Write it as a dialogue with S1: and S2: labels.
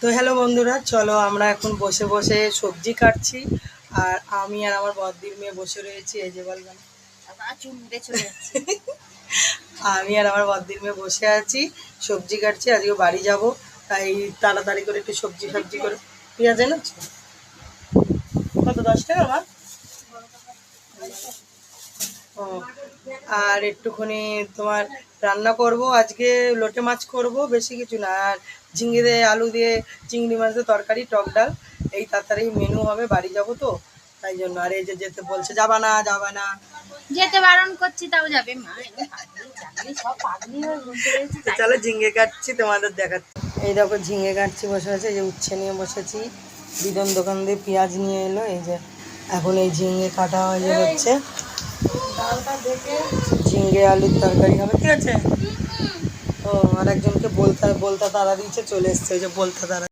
S1: তো হ্যালো বন্ধুরা, চলো আমরা এখন বসে বসে সবজি কাটছি। আর আমি আর আমার বদ্দির মেয়ে বসে রয়েছি, এই যে বললাম আমি আর আমার বদ্দির মেয়ে বসে আছি, সবজি কাটছি। আজকে বাড়ি যাব, তাই তাড়াতাড়ি করে একটু সবজি করে। পেঁয়াজ এনেছো কত? 10 টাকা আমার। ও, আর একটুখানি তোমার রান্না করব আজকে, লোটে মাছ করব, বেশি কিছু না। আর ঝিঙে দিয়ে আলু দিয়ে চিংড়ি মাছ দিয়ে তরকারি, টক ডাল, এই তাড়াতাড়ি মেনু হবে। বাড়ি যাব তো তাই জন্য। আর এই যে যেতে বলছে, যাবা না যাবা না,
S2: যেতে বারণ করছি তাও যাবে মা। সব পাগলি হয়ে বসে রয়েছে।
S1: চলো ঝিঙে কাটছি, তোমাদের দেখাচ্ছি। এই দেখো ঝিঙে কাটছি বসে বসে, এই যে উচ্ছে নিয়ে বসেছি। দিদন দোকান দিয়ে পেঁয়াজ নিয়ে এলো, এই যে এখন এই ঝিঙে কাটা হয়ে হচ্ছে। ঝিঙে আলুর তরকারি হবে, ঠিক আছে। ও, আর একজনকে বলতা তারা দিয়েছে, চলে এসছে, ওই যে বলতা তারা।